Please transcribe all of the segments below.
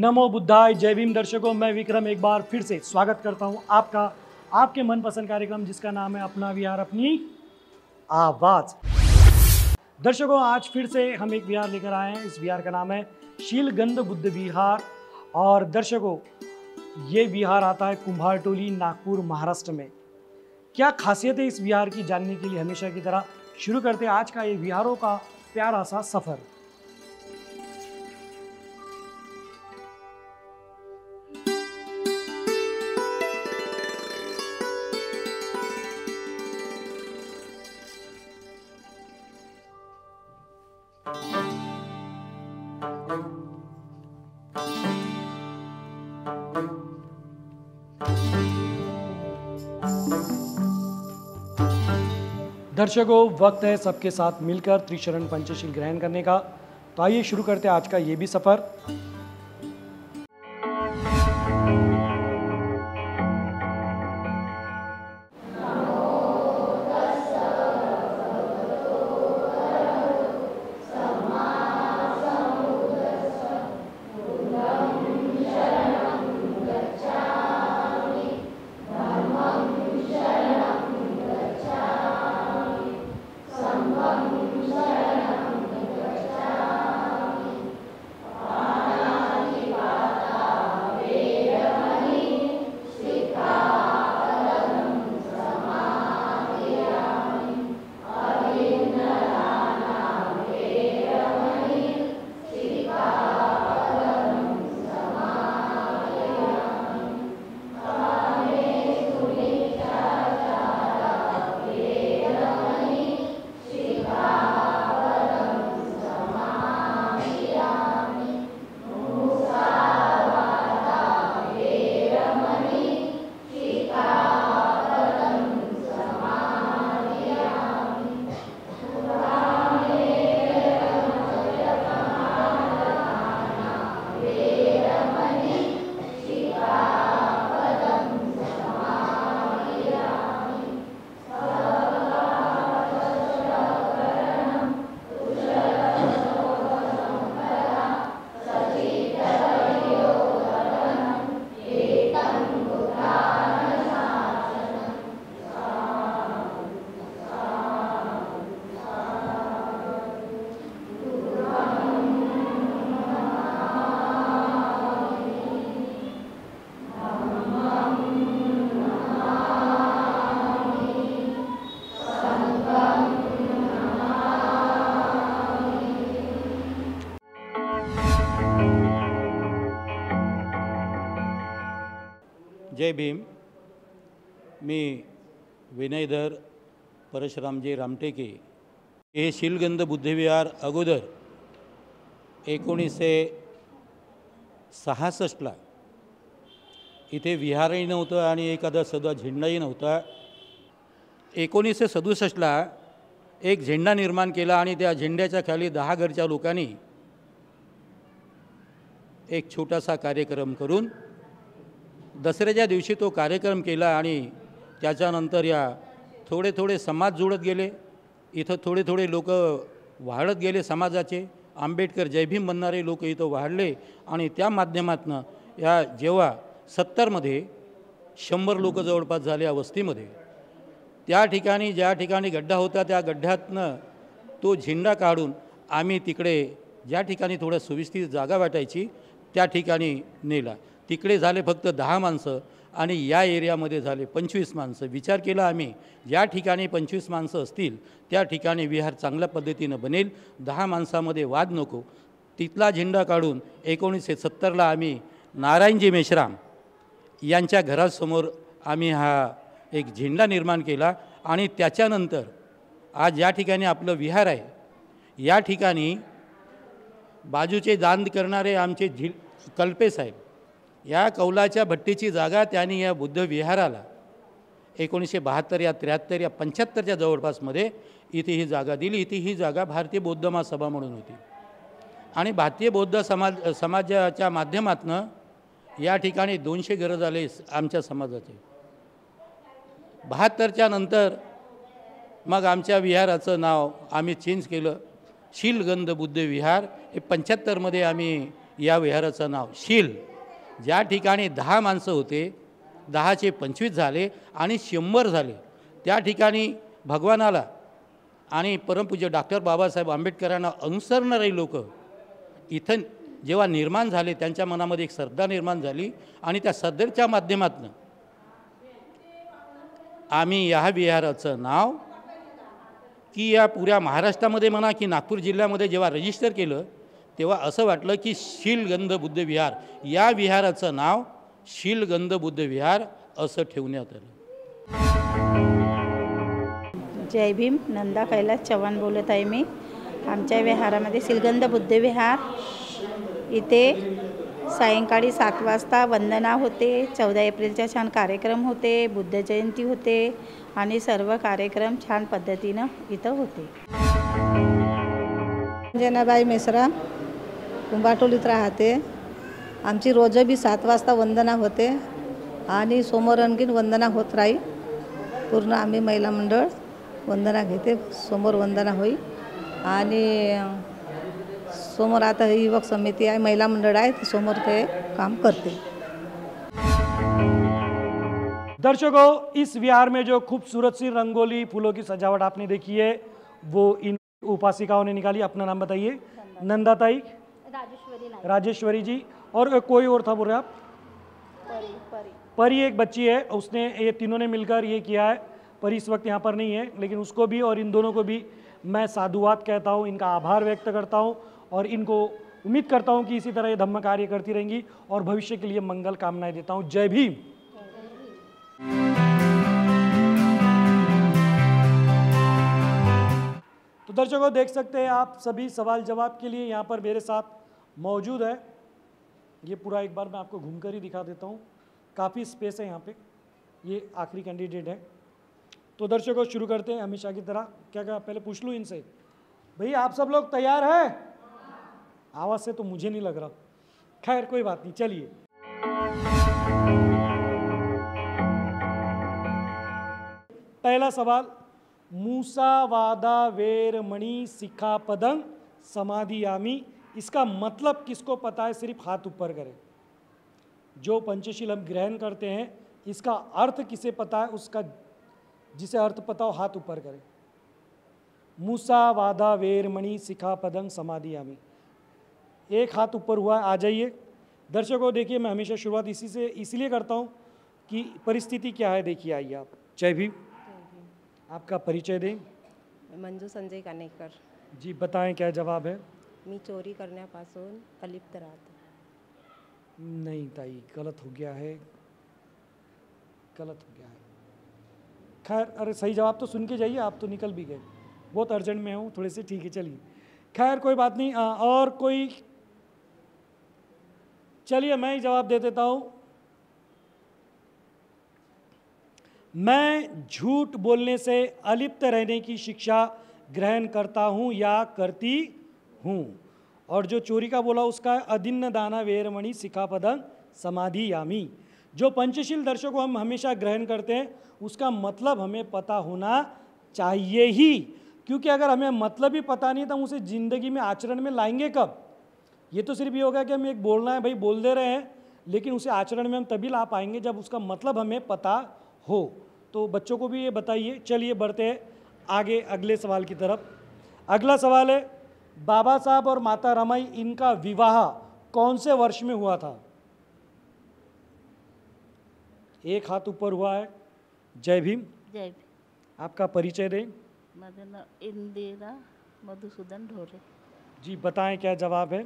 नमो बुद्धाय। जय भीम दर्शकों, मैं विक्रम एक बार फिर से स्वागत करता हूं आपका आपके मनपसंद कार्यक्रम जिसका नाम है अपना विहार अपनी आवाज़। दर्शकों, आज फिर से हम एक विहार लेकर आए हैं। इस विहार का नाम है शीलगंध बुद्ध विहार। और दर्शकों, ये विहार आता है कुम्हारटोली, नागपुर, महाराष्ट्र में। क्या खासियत है इस विहार की, जानने के लिए हमेशा की तरह शुरू करते हैं आज का ये विहारों का प्यारा सा सफ़र। दर्शकों, वक्त है सबके साथ मिलकर त्रिशरण पंचशील ग्रहण करने का। तो आइए शुरू करते हैं आज का ये भी सफ़र। जय भीम। मी विनयधर परशुरामजी रामटेके। हे शीलगंध बुद्धविहार अगोदर 1966ला इथे विहारही नव्हतं आणि एखादा सदा झेंडाही नव्हता। 1967ला एक झेंडा निर्माण केला आणि त्या झेंड्याच्या खाली 10 घरच्या लोकांनी एक छोटासा कार्यक्रम करून दसऱ्याच्या दिवशी तो कार्यक्रम केला आणि त्याच्यानंतर या थोडे थोडे समाज जुळत गेले। इथं थोडे थोडे लोक वाढत गेले समाजाचे। आंबेडकर जय भीम म्हणणारे लोक इथं वाढले आणि त्या माध्यमातून या जेव्हा 70मध्ये 100 लोक जवळपास झाले या वस्तीमध्ये, त्या ठिकाणी ज्या ठिकाणी गड्डा होता त्या गड्ढ्यातनं तो झेंडा काढून आम्ही तिकडे ज्या ठिकाणी थोड्या सुविस्थित जागा वाटायची त्या ठिकाणी नेला। तिकडे झाले फक्त 10 माणसं आणि या एरियामध्ये झाले 25 माणसं। विचार केला आम्ही, ज्या ठिकाणी 25 माणसं असतील त्या ठिकाणी विहार चांगल्या पद्धतीनं बनेल, 10 माणसामध्ये वाद नको। तिथला झेंडा काढून 1970ला आम्ही नारायणजी मेश्राम यांच्या घरासमोर आम्ही हा एक झेंडा निर्माण केला आणि त्याच्यानंतर आज या ठिकाणी आपलं विहार आहे। या ठिकाणी बाजूचे दान करणारे आमचे कल्पे साहेब, या कौलाच्या भट्टीची जागा त्यांनी या बुद्ध विहाराला 1972 या 73 या 75च्या जवळपासमध्ये इथे ही जागा दिली। इथे ही जागा भारतीय बौद्ध महासभा म्हणून होती आणि भारतीय बौद्ध समाजाच्या माध्यमातून या ठिकाणी 200 घरं झाले आमच्या समाजाचे। 72च्या नंतर मग आमच्या विहाराचं नाव आम्ही चेंज केलं, शीलगंध बुद्ध विहार। हे 75मध्ये आम्ही या विहाराचं नाव शील. ज्या ठिकाणी 10 माणसं होते 10चे 25 झाले आणि 100 झाले. त्या ठिकाणी भगवानाला आणि परमपूज्य डॉक्टर बाबासाहेब आंबेडकरांना अनुसरणारे लोक इथं जेव्हा निर्माण झाले, त्यांच्या मनामध्ये एक श्रद्धा निर्माण झाली आणि त्या श्रद्धेच्या माध्यमातून आम्ही या विहाराचं नाव की या पुऱ्या महाराष्ट्रामध्ये म्हणा की नागपूर जिल्ह्यामध्ये जेव्हा रजिस्टर केलं तेव्हा असं वाटलं की शीलगंध बुद्ध विहार, या विहाराचं नाव शीलगंध बुद्ध विहार असं ठेवण्यात आलं. जय भीम. नंदा कैलास चव्हाण बोलत आहे मी. आमच्या विहारामध्ये शीलगंध बुद्ध विहार इथे सायंकाळी 7 वाजता वंदना होते. 14 एप्रिलचा छान कार्यक्रम होते, बुद्ध जयंती होते आणि सर्व कार्यक्रम छान पद्धतीनं इथं होते. जनाबाई मेश्राम कुंभाटोलीत राहते. आमची रोज बी 7 वाजता वंदना होते आणि समोर आणखीन वंदना होत राहील. पूर्ण आम्ही महिला मंडळ वंदना घेते. समोर वंदना होईल आणि समोर आता युवक समिती आहे, महिला मंडळ आहे, समोर ते काम करते. दर्शकों, इस विहार में जो खूबसूरत सी रंगोली फूलों की सजावट आपने देखी है वो इन उपासिकाओं ने निकाली. अपना नाम बताइए. नंदाताई, राजेश्वरी जी, और कोई और था बोल रहे आप? परी एक बच्ची है, उसने ये तीनों ने मिलकर ये किया है. परी इस वक्त यहाँ पर नहीं है, लेकिन उसको भी और इन दोनों को भी मैं साधुवाद कहता हूँ, इनका आभार व्यक्त करता हूँ और इनको उम्मीद करता हूँ कि इसी तरह ये धम्म कार्य करती रहेंगी और भविष्य के लिए मंगल कामनाएं देता हूँ. जय भीम. तो दर्शकों, देख सकते हैं आप सभी सवाल जवाब के लिए यहाँ पर मेरे साथ मौजूद है. ये पूरा एक बार मैं आपको घूमकर ही दिखा देता हूँ. काफ़ी स्पेस है यहाँ पे. ये आखिरी कैंडिडेट है. तो दर्शकों, शुरू करते हैं हमेशा की तरह. क्या पहले पूछ लूँ इनसे, भैया आप सब लोग तैयार हैं? आवाज़ से तो मुझे नहीं लग रहा. खैर कोई बात नहीं, चलिए. पहला सवाल, मूसा वादा वेरमणि सिक्खापदं समाधियामि, इसका मतलब किसको पता है? सिर्फ हाथ ऊपर करें. जो पंचशील हम ग्रहण करते हैं इसका अर्थ किसे पता है? उसका जिसे अर्थ पता हो हाथ ऊपर करें. मूसा वादा वेरमणि सिक्खापदं समाधियामि. एक हाथ ऊपर हुआ है, आ जाइए. दर्शकों देखिए, मैं हमेशा शुरुआत इसी से इसलिए करता हूँ कि परिस्थिति क्या है. देखिए, आइए आप. जय भीम. आपका परिचय दें. मंजू संजय कानेकर. जी बताएं, क्या जवाब है? मी चोरी करण्यापासून अलिप्त राहते. नहीं ताई, गलत हो गया है, गलत हो गया है. खैर, अरे सही जवाब तो सुन के जाइए. आप तो निकल भी गए, बहुत अर्जेंट में हूँ थोड़े से. ठीक है, चलिए. खैर कोई बात नहीं. और कोई? चलिए मैं ही जवाब दे देता हूँ. मैं झूठ बोलने से अलिप्त रहने की शिक्षा ग्रहण करता हूँ या करती हूँ. और जो चोरी का बोला उसका अदिन्न दाना वेरमणि सिक्खापदं समाधियामि. जो पंचशील दर्शकों हम हमेशा ग्रहण करते हैं उसका मतलब हमें पता होना चाहिए ही, क्योंकि अगर हमें मतलब ही पता नहीं तो हम उसे ज़िंदगी में आचरण में लाएंगे कब? ये तो सिर्फ ये होगा कि हम एक बोलना है भाई बोल दे रहे हैं, लेकिन उसे आचरण में हम तभी ला पाएंगे जब उसका मतलब हमें पता हो. तो बच्चों को भी ये बताइए. चलिए बढ़ते हैं आगे अगले सवाल की तरफ. अगला सवाल है, बाबा साहब और माता रमाई इनका विवाह कौन से वर्ष में हुआ था? एक हाथ ऊपर हुआ है. जय भीम. जय भीम. आपका परिचय दें. माझं नाव इंदिरा मधुसूदन ढोरे. जी बताएं, क्या जवाब है?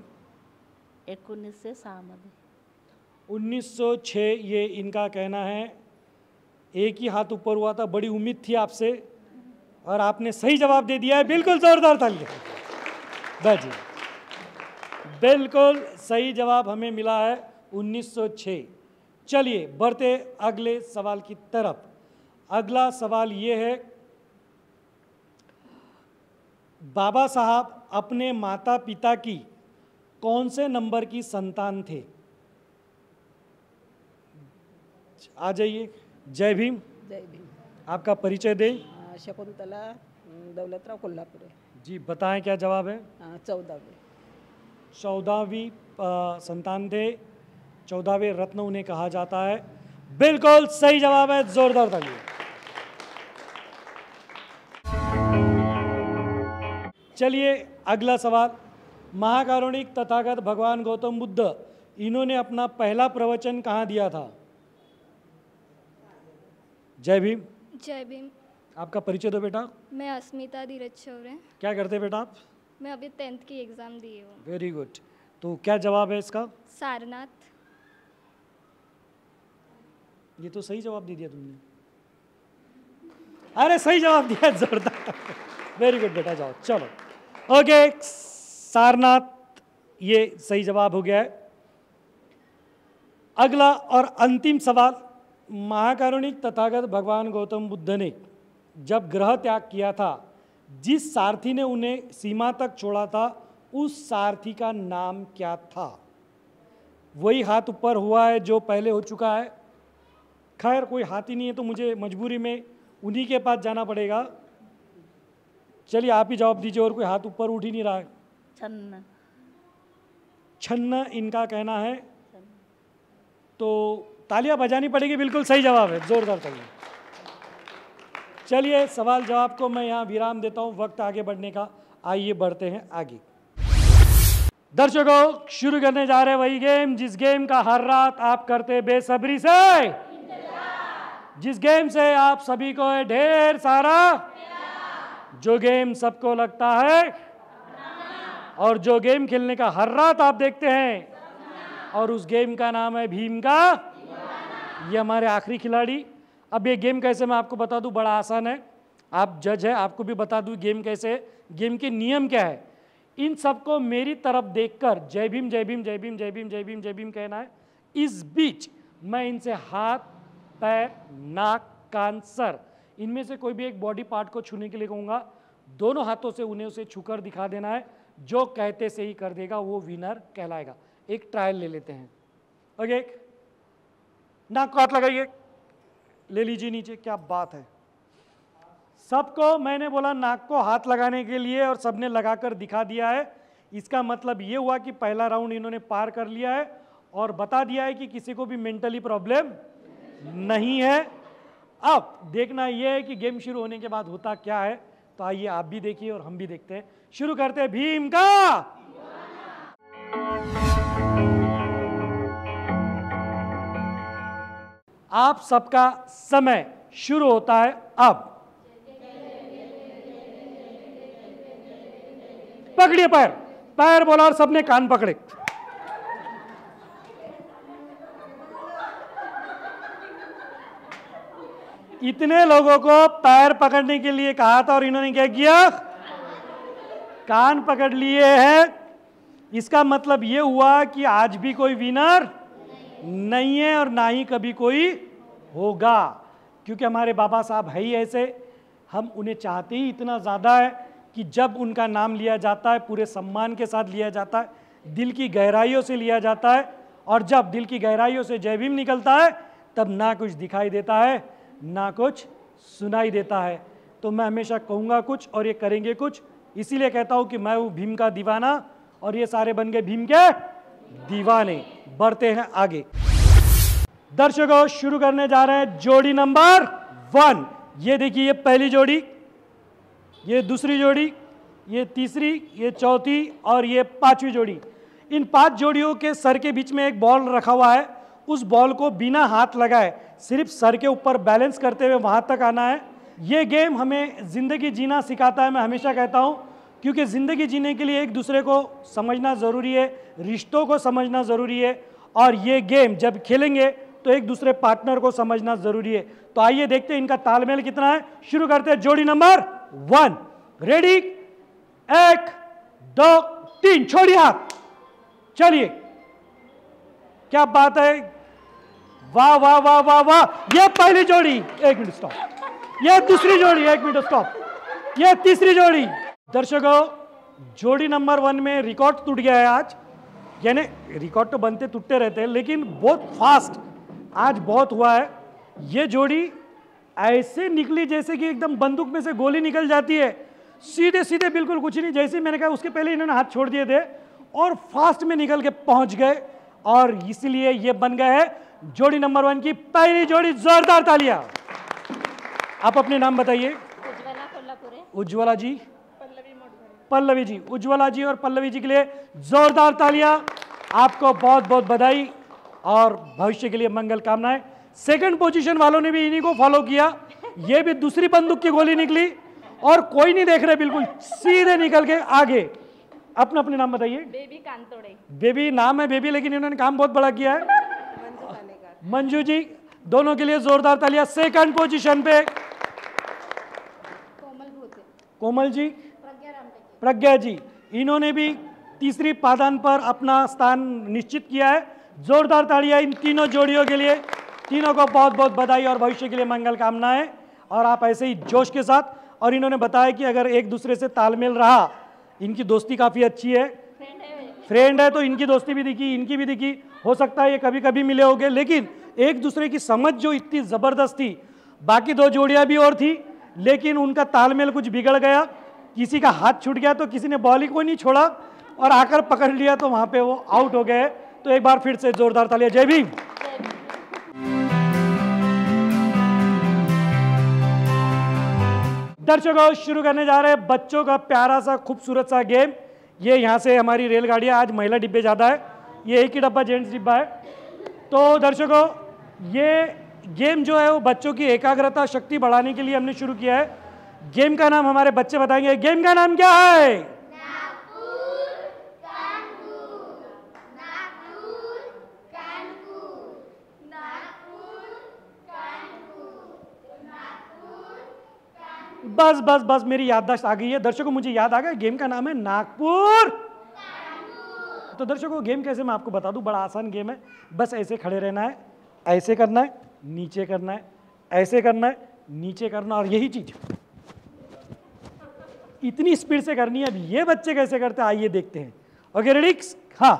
1906 मध्ये. 1906 ये इनका कहना है. एक ही हाथ ऊपर हुआ था. बड़ी उम्मीद थी आपसे और आपने सही जवाब दे दिया है. बिल्कुल जोरदार तालियां. बैठिए. बिल्कुल सही जवाब हमें मिला है 1906. चलिए बढ़ते अगले सवाल की तरफ. अगला सवाल ये है, बाबा साहब अपने माता पिता की कौन से नंबर की संतान थे? आ जाइए. जय भीम. जय भीम. आपका परिचय दें. शकुंतला दौलतराव कोल्हापुरे. जी बताएं, क्या जवाब है? 14वे. 14वीं संतान थे, 14वें रत्न उन्हें कहा जाता है। बिल्कुल सही जवाब है, जोरदार तालियां। चलिए अगला सवाल। महाकारुणिक तथागत भगवान गौतम बुद्ध, इन्होंने अपना पहला प्रवचन कहाँ दिया था? जय भीम। जय भीम। आपका परिचय दो बेटा। मैं अस्मिता धीरज चौरे। क्या करते बेटा आप? मैं अभी 10th की एग्ज़ाम दी हूँ। Very good. तो क्या जवाब है इसका? सारनाथ। ये तो सही जवाब दे दिया तुमने। अरे सही जवाब दिया, जोरदार। वेरी गुड बेटा, जाओ चलो। ओके, सारनाथ ये सही जवाब हो गया है। अगला और अंतिम सवाल। महाकारुणिक तथागत भगवान गौतम बुद्ध ने जब ग्रह त्याग किया था, जिस सारथी ने उन्हें सीमा तक छोड़ा था, उस सारथी का नाम क्या था? वही हाथ ऊपर हुआ है जो पहले हो चुका है। खैर कोई हाथ ही नहीं है तो मुझे मजबूरी में उन्हीं के पास जाना पड़ेगा। चलिए आप ही जवाब दीजिए, और कोई हाथ ऊपर उठ ही नहीं रहा है। छन्न। छन्न इनका कहना है, तो तालियां बजानी पड़ेगी। बिल्कुल सही जवाब है, जोरदार तालियां। चलिए सवाल जवाब को मैं यहाँ विराम देता हूँ, वक्त आगे बढ़ने का। आइए बढ़ते हैं आगे। दर्शकों, शुरू करने जा रहे हैं वही गेम जिस गेम का हर रात आप करते बेसब्री से, जिस गेम से आप सभी को है ढेर सारा, जो गेम सबको लगता है, और जो गेम खेलने का हर रात आप देखते हैं, और उस गेम का नाम है भीम का। ये हमारे आखिरी खिलाड़ी। अब ये गेम कैसे, मैं आपको बता दूं, बड़ा आसान है। आप जज है, आपको भी बता दूं गेम कैसे है, गेम के नियम क्या है। इन सबको मेरी तरफ देखकर जय भीम जय भीम जय भीम जय भीम जय भीम जय भीम कहना है। इस बीच मैं इनसे हाथ, पैर, नाक, कान, सर, इनमें से कोई भी एक बॉडी पार्ट को छूने के लिए कहूँगा। दोनों हाथों से उन्हें उसे छूकर दिखा देना है। जो कहते से ही कर देगा वो विनर कहलाएगा। एक ट्रायल ले लेते हैं। ओके, नाक को हाथ लगाइए, ले लीजिए नीचे। क्या बात है। सबको मैंने बोला नाक को हाथ लगाने के लिए, और सबने लगाकर दिखा दिया है। इसका मतलब ये हुआ कि पहला राउंड इन्होंने पार कर लिया है, और बता दिया है कि किसी को भी मेंटली प्रॉब्लम नहीं है। अब देखना यह है कि गेम शुरू होने के बाद होता क्या है। तो आइए आप भी देखिए और हम भी देखते हैं। शुरू करते हैं भीम का। आप सबका समय शुरू होता है अब। पकड़िए पैर, पैर बोला और सबने कान पकड़े। इतने लोगों को पैर पकड़ने के लिए कहा था और इन्होंने क्या किया? कान पकड़ लिए हैं। इसका मतलब ये हुआ कि आज भी कोई विनर नहीं है और ना ही कभी कोई होगा, क्योंकि हमारे बाबा साहब है ही ऐसे। हम उन्हें चाहते ही इतना ज़्यादा है कि जब उनका नाम लिया जाता है पूरे सम्मान के साथ लिया जाता है, दिल की गहराइयों से लिया जाता है। और जब दिल की गहराइयों से जय भीम निकलता है तब ना कुछ दिखाई देता है ना कुछ सुनाई देता है। तो मैं हमेशा कहूँगा कुछ और ये करेंगे कुछ। इसीलिए कहता हूँ कि मैं हूँ भीम का दीवाना और ये सारे बन गए भीम के दीवाने। बढ़ते हैं आगे। दर्शकों, शुरू करने जा रहे हैं जोड़ी नंबर 1। ये देखिए, ये पहली जोड़ी, ये दूसरी जोड़ी, ये तीसरी, ये चौथी और ये पांचवी जोड़ी। इन 5 जोड़ियों के सर के बीच में एक बॉल रखा हुआ है। उस बॉल को बिना हाथ लगाए सिर्फ सर के ऊपर बैलेंस करते हुए वहां तक आना है। ये गेम हमें ज़िंदगी जीना सिखाता है, मैं हमेशा कहता हूँ, क्योंकि ज़िंदगी जीने के लिए एक दूसरे को समझना ज़रूरी है, रिश्तों को समझना ज़रूरी है, और ये गेम जब खेलेंगे तो एक दूसरे पार्टनर को समझना ज़रूरी है। तो आइए देखते हैं इनका तालमेल कितना है। शुरू करते हैं जोड़ी नंबर 1। रेडी, 1 2 3, छोड़िए हाथ, चलिए। क्या बात है, वाह वाह वाह वाह वाह। ये पहली जोड़ी, 1 मिनट स्टॉप। ये दूसरी जोड़ी, 1 मिनट स्टॉप। ये तीसरी जोड़ी। दर्शकों, जोड़ी नंबर 1 में रिकॉर्ड टूट गया है आज। यानी रिकॉर्ड तो बनते टूटते रहते हैं, लेकिन बहुत फास्ट आज बहुत हुआ है। ये जोड़ी ऐसे निकली जैसे कि एकदम बंदूक में से गोली निकल जाती है, सीधे सीधे, बिल्कुल कुछ नहीं। जैसे मैंने कहा उसके पहले इन्होंने हाथ छोड़ दिए थे और फास्ट में निकल के पहुंच गए और इसलिए ये बन गए हैं जोड़ी नंबर 1 की पहली जोड़ी। जोरदार तालियां। आप अपने नाम बताइए। उज्ज्वला कोल्हापुरे, उज्ज्वला जी, पल्लवी जी, उज्ज्वला जी और पल्लवी जी के लिए जोरदार तालियां। आपको बहुत बहुत बधाई और भविष्य के लिए मंगल कामनाएं। सेकंड पोजीशन वालों ने भी इन्हीं को फॉलो किया। ये भी दूसरी बंदूक की गोली निकली और कोई नहीं देख रहे, बिल्कुल सीधे निकल के आगे। अपना अपने नाम बताइए। बेबी कांतोड़े, बेबी नाम है बेबी, लेकिन इन्होंने काम बहुत बड़ा किया है। मंजू जी, दोनों के लिए जोरदार तालियां। सेकंड पोजीशन पे कोमल जी, प्रज्ञा जी, इन्होंने भी तीसरी पादान पर अपना स्थान निश्चित किया है। जोरदार तालियां इन तीनों जोड़ियों के लिए। तीनों को बहुत बहुत बधाई और भविष्य के लिए मंगल कामनाएं। और आप ऐसे ही जोश के साथ, और इन्होंने बताया कि अगर एक दूसरे से तालमेल रहा, इनकी दोस्ती काफ़ी अच्छी है, फ्रेंड है, तो इनकी दोस्ती भी दिखी, इनकी भी दिखी। हो सकता है ये कभी कभी मिले होंगे, लेकिन एक दूसरे की समझ जो इतनी ज़बरदस्त थी। बाकी 2 जोड़ियाँ भी और थी, लेकिन उनका तालमेल कुछ बिगड़ गया। किसी का हाथ छूट गया तो किसी ने बॉल ही को नहीं छोड़ा और आकर पकड़ लिया, तो वहाँ पे वो आउट हो गए। तो एक बार फिर से जोरदार तालियां। जय भीम। दर्शकों, शुरू करने जा रहे हैं बच्चों का प्यारा सा खूबसूरत सा गेम। ये यहाँ से हमारी रेलगाड़ियाँ, आज महिला डिब्बे ज़्यादा है, ये एक ही डब्बा जेंट्स डिब्बा है। तो दर्शकों, ये गेम जो है वो बच्चों की एकाग्रता शक्ति बढ़ाने के लिए हमने शुरू किया है। गेम का नाम हमारे बच्चे बताएंगे। गेम का नाम क्या है? बस बस बस, मेरी याददाश्त आ गई है। दर्शकों, मुझे याद आ गया, गेम का नाम है नागपुर। तो दर्शकों, गेम कैसे मैं आपको बता दूं, बड़ा आसान गेम है। बस ऐसे खड़े रहना है, ऐसे करना है, नीचे करना है, ऐसे करना है, नीचे करना, और यही चीज इतनी स्पीड से करनी है। अब ये बच्चे कैसे करते हैं, आइए देखते हैं। Okay, ready? हाँ,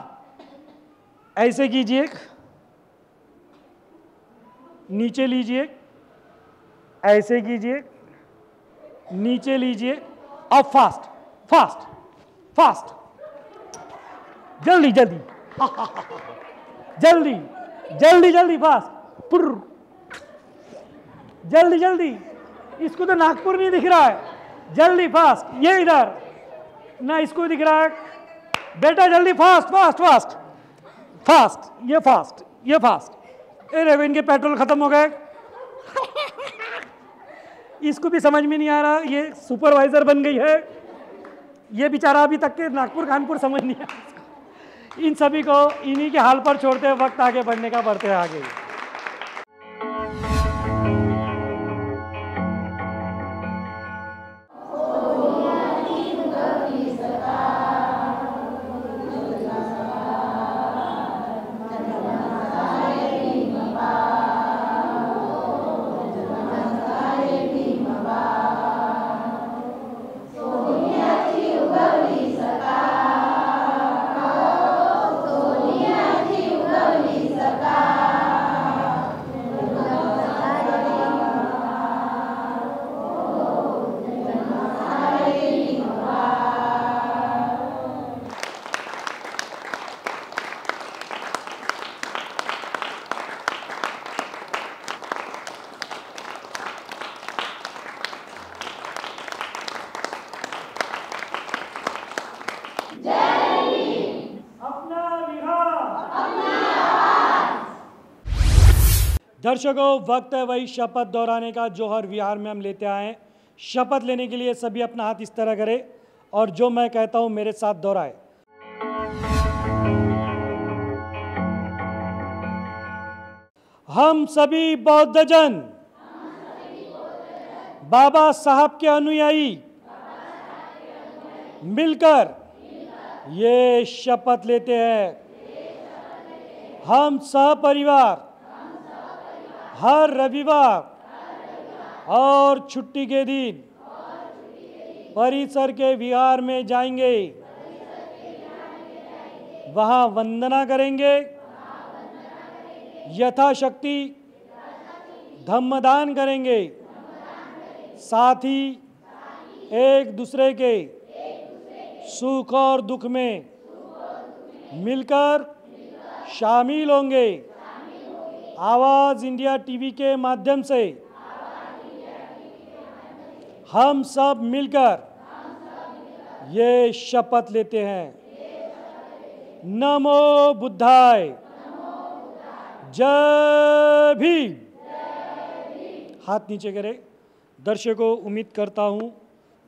ऐसे कीजिए, नीचे लीजिए, ऐसे कीजिए, नीचे लीजिए, और फास्ट फास्ट फास्ट, जल्दी जल्दी जल्दी जल्दी जल्दी, फास्ट, पुर, जल्दी जल्दी। इसको तो नागपुर नहीं दिख रहा है, जल्दी फास्ट, ये इधर ना, इसको दिख रहा है बेटा, जल्दी फास्ट फास्ट फास्ट फास्ट, ये फास्ट, ये फास्ट। अरे इनके पेट्रोल खत्म हो गए, इसको भी समझ में नहीं आ रहा, ये सुपरवाइजर बन गई है, ये बेचारा अभी तक के नागपुर कानपुर समझ नहीं आया। इन सभी को इन्हीं के हाल पर छोड़ते हुए वक्त आगे बढ़ने का बढ़ते आगे। दर्शकों, वक्त है वही शपथ दोहराने का जो हर विहार में हम लेते आए हैं। शपथ लेने के लिए सभी अपना हाथ इस तरह करें और जो मैं कहता हूं मेरे साथ दोहराए। हम सभी बौद्ध जन बाबा साहब के अनुयायी मिलकर ये शपथ लेते हैं, हम सहपरिवार हर रविवार और छुट्टी के दिन परिसर के विहार में जाएंगे, वहाँ वंदना करेंगे, यथाशक्ति धम्मदान करेंगे, साथ ही एक दूसरे के सुख और दुख में मिलकर शामिल होंगे आवाज़ इंडिया टीवी के माध्यम से हम सब मिलकर ये शपथ लेते हैं। नमो बुद्धाय, जय भीम। हाथ नीचे करें। दर्शकों, उम्मीद करता हूं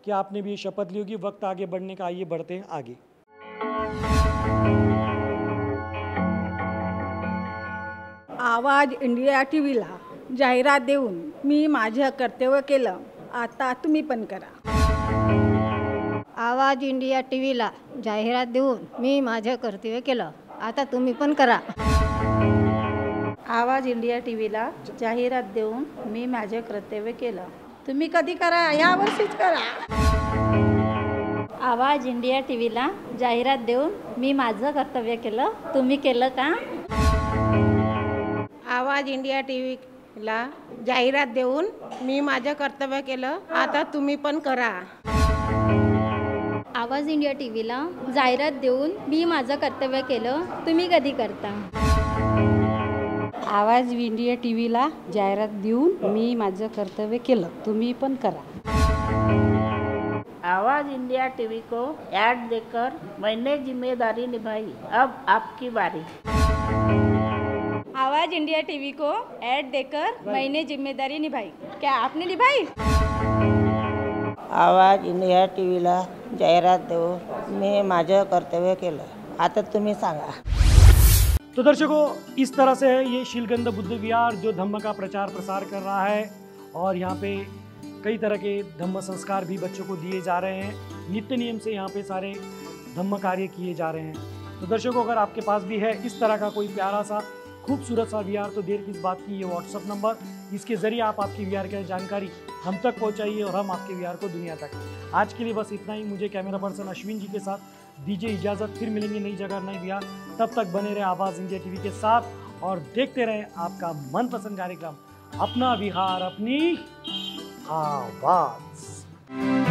कि आपने भी ये शपथ ली होगी। वक्त आगे बढ़ने का, आइए बढ़ते हैं आगे। आवाज इंडिया टीव्हीला जाहिरात देऊन मी माझं कर्तव्य केलं, आता तुम्ही पण करा। आवाज इंडिया टीव्हीला जाहिरात देऊन मी माझं कर्तव्य केलं, आता तुम्ही पण करा। आवाज इंडिया टीव्हीला जाहिरात देऊन मी माझे कर्तव्य केलं, तुम्ही कधी करा, या वर्षीच करा। आवाज इंडिया टीव्हीला जाहिरात देऊन मी माझं कर्तव्य केलं, तुम्ही केलं का? आवाज इंडिया टीव्हीला जाहिरात देऊन मी माझं कर्तव्य केलं, आता तुम्ही पण करा। आवाज इंडिया टीव्हीला जाहिरात देऊन मी माझं कर्तव्य केलं, तुम्ही कधी करता? आवाज इंडिया टीव्हीला जाहिरात देऊन मी माझं कर्तव्य केलं, तुम्ही पण करा। आवाज इंडिया टीवी को ऐड देकर मैंने जिम्मेदारी निभाई, अब आपकी बारी। आवाज इंडिया टीवी को ऐड देकर मैंने जिम्मेदारी निभाई, क्या आपने निभाई? आवाज इंडिया टीव्हीला जाहिरात देऊन मी माझं कर्तव्य केलं, आता तुम्ही सांगा। तो दर्शकों, इस तरह से है ये शीलगंध बुद्ध विहार जो धम्म का प्रचार प्रसार कर रहा है और यहाँ पे कई तरह के धम्म संस्कार भी बच्चों को दिए जा रहे हैं। नित्य नियम से यहाँ पे सारे धम्म कार्य किए जा रहे हैं। तो दर्शकों, अगर आपके पास भी है इस तरह का कोई प्यारा सा खूबसूरत सा विहार, तो देर किस बात की, ये व्हाट्सअप नंबर, इसके ज़रिए आप आपकी विहार की जानकारी हम तक पहुँचाइए और हम आपके विहार को दुनिया तक। आज के लिए बस इतना ही। मुझे कैमरा पर्सन अश्विन जी के साथ दीजिए इजाज़त। फिर मिलेंगे नई जगह नई विहार। तब तक बने रहे आवाज़ इंडिया टीवी के साथ और देखते रहें आपका मनपसंद कार्यक्रम अपना विहार अपनी आवाज़।